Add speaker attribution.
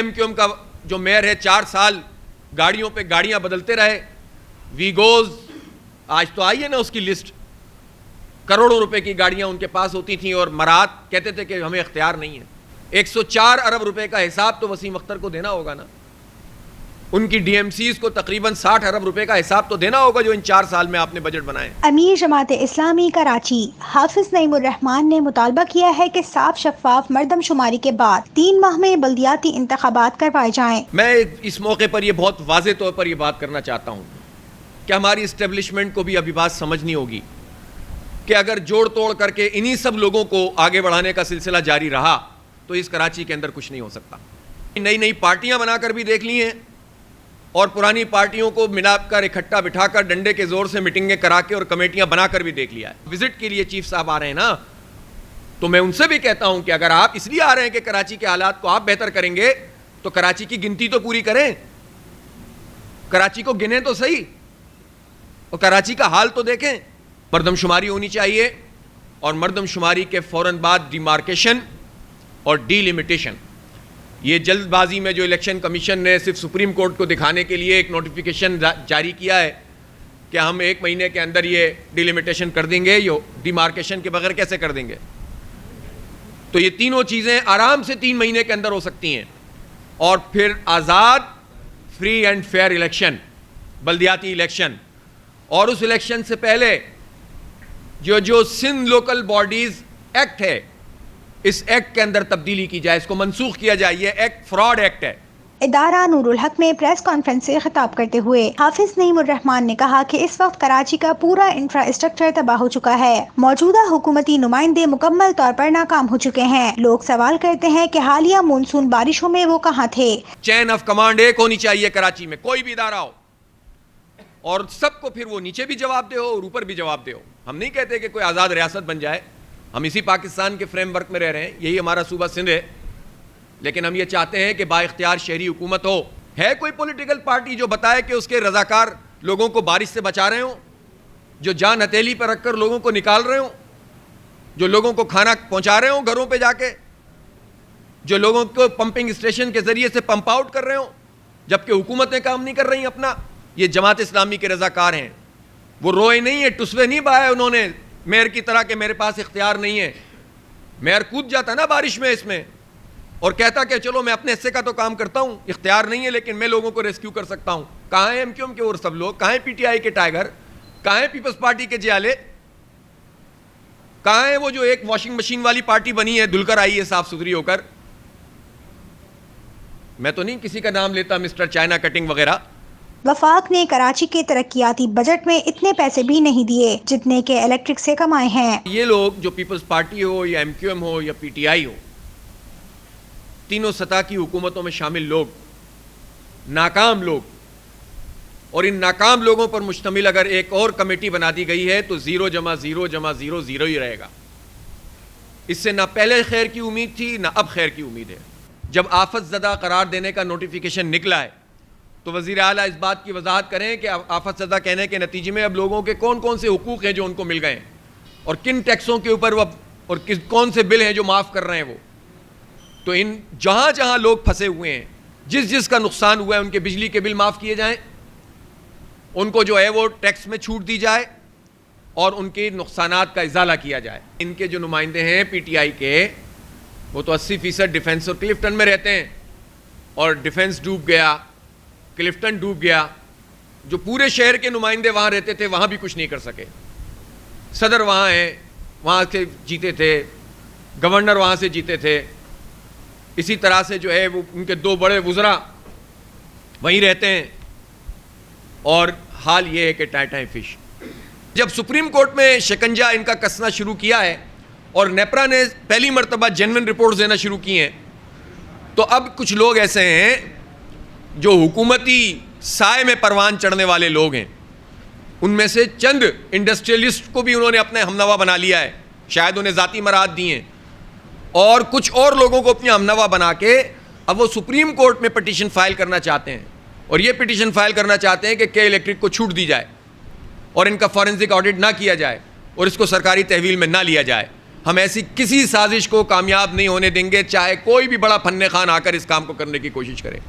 Speaker 1: M Q M کا جو mayor ہے 4 سال گاڑیوں پہ گاڑیاں بدلتے رہے. ویگوز آج تو آئی ہے نا اس کی لسٹ, کروڑوں روپے کی گاڑیاں ان کے پاس ہوتی تھیں, اور مرات کہتے تھے کہ ہمیں اختیار نہیں ہے. 104 ارب روپے کا حساب تو وسیم اختر کو دینا ہوگا نا, ان کی ڈی ایم سیز کو تقریباً 60 ارب روپے کا حساب تو دینا ہوگا جو ان 4 سال میں آپ نے بجٹ بنائے.
Speaker 2: امیر جماعت اسلامی کراچی حافظ نعیم الرحمان نے مطالبہ کیا ہے کہ صاف شفاف مردم شماری کے بعد 3 ماہ میں بلدیاتی انتخابات کروائے جائیں.
Speaker 1: میں اس موقع پر یہ بہت واضح طور پر یہ بات کرنا چاہتا ہوں کہ ہماری اسٹیبلشمنٹ کو بھی ابھی بات سمجھنی ہوگی کہ اگر جوڑ توڑ کر کے انہی سب لوگوں کو آگے بڑھانے کا سلسلہ جاری رہا تو اس کراچی کے اندر کچھ نہیں ہو سکتا. نئی پارٹیاں بنا کر بھی دیکھ لی ہیں, اور پرانی پارٹیوں کو ملا کر اکٹھا بٹھا کر ڈنڈے کے زور سے میٹنگیں کرا کے اور کمیٹیاں بنا کر بھی دیکھ لیا ہے. وزٹ کے لیے چیف صاحب آ رہے ہیں نا, تو میں ان سے بھی کہتا ہوں کہ اگر آپ اس لیے آ رہے ہیں کہ کراچی کے حالات کو آپ بہتر کریں گے تو کراچی کی گنتی تو پوری کریں, کراچی کو گنیں تو صحیح, اور کراچی کا حال تو دیکھیں. مردم شماری ہونی چاہیے, اور مردم شماری کے فوراً بعد ڈیمارکیشن اور ڈی لمیٹیشن. یہ جلد بازی میں جو الیکشن کمیشن نے صرف سپریم کورٹ کو دکھانے کے لیے ایک نوٹیفیکیشن جاری کیا ہے کہ ہم 1 مہینے کے اندر یہ ڈی لمیٹیشن کر دیں گے, یہ ڈیمارکیشن کے بغیر کیسے کر دیں گے؟ تو یہ تینوں چیزیں آرام سے 3 مہینے کے اندر ہو سکتی ہیں. اور پھر آزاد فری اینڈ فیئر الیکشن, بلدیاتی الیکشن, اور اس الیکشن سے پہلے جو سندھ لوکل باڈیز ایکٹ ہے اس ایکٹ کے اندر تبدیلی کی جائے, اس کو منسوخ کیا جائے. یہ ایکٹ فراڈ ایکٹ ہے.
Speaker 2: ادارہ نور الحق میں پریس کانفرنس سے خطاب کرتے ہوئے حافظ نعیم الرحمان نے کہا کہ اس وقت کراچی کا پورا انفراسٹرکچر تباہ ہو چکا ہے. موجودہ حکومتی نمائندے مکمل طور پر ناکام ہو چکے ہیں. لوگ سوال کرتے ہیں کہ حالیہ مونسون بارشوں میں وہ کہاں تھے.
Speaker 1: چین آف کمانڈ ایک ہونی چاہیے کراچی میں, کوئی بھی ادارہ ہو, اور سب کو پھر وہ نیچے بھی جواب دے ہو اور اوپر بھی جواب دے ہو. ہم نہیں کہتے کہ کوئی آزاد ریاست بن جائے, ہم اسی پاکستان کے فریم ورک میں رہ رہے ہیں, یہی ہمارا صوبہ سندھ ہے, لیکن ہم یہ چاہتے ہیں کہ با اختیار شہری حکومت ہو. ہے کوئی پولیٹیکل پارٹی جو بتائے کہ اس کے رضاکار لوگوں کو بارش سے بچا رہے ہوں, جو جان ہتھیلی پر رکھ کر لوگوں کو نکال رہے ہوں, جو لوگوں کو کھانا پہنچا رہے ہوں گھروں پہ جا کے, جو لوگوں کو پمپنگ اسٹیشن کے ذریعے سے پمپ آؤٹ کر رہے ہوں, جبکہ حکومتیں کام نہیں کر رہی اپنا. یہ جماعت اسلامی کے رضاکار ہیں. وہ روئے نہیں ہے, ٹسوے نہیں بہائے انہوں نے میئر کی طرح کہ میرے پاس اختیار نہیں ہے. میئر کود جاتا نا بارش میں اس میں اور کہتا کہ چلو میں اپنے حصے کا تو کام کرتا ہوں, اختیار نہیں ہے لیکن میں لوگوں کو ریسکیو کر سکتا ہوں. کہاں ہیں ایم کیو ایم کے اور سب لوگ, کہاں ہیں پی ٹی آئی کے ٹائیگر, کہاں ہیں پیپلز پارٹی کے جیالے, کہاں ہیں وہ جو ایک واشنگ مشین والی پارٹی بنی ہے, دھل کر آئی ہے صاف ستھری ہو کر. میں تو نہیں کسی کا نام لیتا, مسٹر چائنا کٹنگ وغیرہ.
Speaker 2: وفاق نے کراچی کے ترقیاتی بجٹ میں اتنے پیسے بھی نہیں دیے جتنے کہ الیکٹرک سے کمائے ہیں. یہ
Speaker 1: لوگ جو پیپلز پارٹی ہو یا ایم کیو ایم ہو یا پی ٹی آئی ہو, تینوں سطح کی حکومتوں میں شامل لوگ, ناکام لوگ, اور ان ناکام لوگوں پر مشتمل اگر ایک اور کمیٹی بنا دی گئی ہے تو 0 جمع 0 جمع 0 0 ہی رہے گا. اس سے نہ پہلے خیر کی امید تھی نہ اب خیر کی امید ہے. جب آفت زدہ قرار دینے کا نوٹیفیکیشن نکلا ہے تو وزیر اعلیٰ اس بات کی وضاحت کریں کہ آفت زدہ کہنے کے نتیجے میں اب لوگوں کے کون کون سے حقوق ہیں جو ان کو مل گئے ہیں, اور کن ٹیکسوں کے اوپر وہ اور کون سے بل ہیں جو معاف کر رہے ہیں وہ. تو ان جہاں جہاں لوگ پھنسے ہوئے ہیں, جس کا نقصان ہوا ہے, ان کے بجلی کے بل معاف کیے جائیں, ان کو جو ہے وہ ٹیکس میں چھوٹ دی جائے, اور ان کے نقصانات کا ازالہ کیا جائے. ان کے جو نمائندے ہیں پی ٹی آئی کے, وہ تو 80% ڈیفنس اور کلفٹن میں رہتے ہیں, اور ڈیفنس ڈوب گیا, کلفٹن ڈوب گیا. جو پورے شہر کے نمائندے وہاں رہتے تھے وہاں بھی کچھ نہیں کر سکے. صدر وہاں ہیں, وہاں سے جیتے تھے, گورنر وہاں سے جیتے تھے, اسی طرح سے جو ہے وہ ان کے 2 بڑے وزراء وہیں رہتے ہیں, اور حال یہ ہے کہ ٹائٹائیں فش. جب سپریم کورٹ میں شکنجہ ان کا کسنا شروع کیا ہے اور نیپرا نے پہلی مرتبہ جینوئن رپورٹس دینا شروع کی ہیں, تو اب کچھ لوگ ایسے ہیں جو حکومتی سائے میں پروان چڑھنے والے لوگ ہیں. ان میں سے چند انڈسٹریلسٹ کو بھی انہوں نے اپنے ہمنوا بنا لیا ہے, شاید انہیں ذاتی مراد دی ہیں, اور کچھ اور لوگوں کو اپنی ہمنوا بنا کے اب وہ سپریم کورٹ میں پٹیشن فائل کرنا چاہتے ہیں. اور یہ پٹیشن فائل کرنا چاہتے ہیں کہ کے الیکٹرک کو چھوٹ دی جائے اور ان کا فورنزک آڈٹ نہ کیا جائے اور اس کو سرکاری تحویل میں نہ لیا جائے. ہم ایسی کسی سازش کو کامیاب نہیں ہونے دیں گے، چاہے کوئی بھی بڑا فن خان آ کر اس کام کو کرنے کی کوشش کرے۔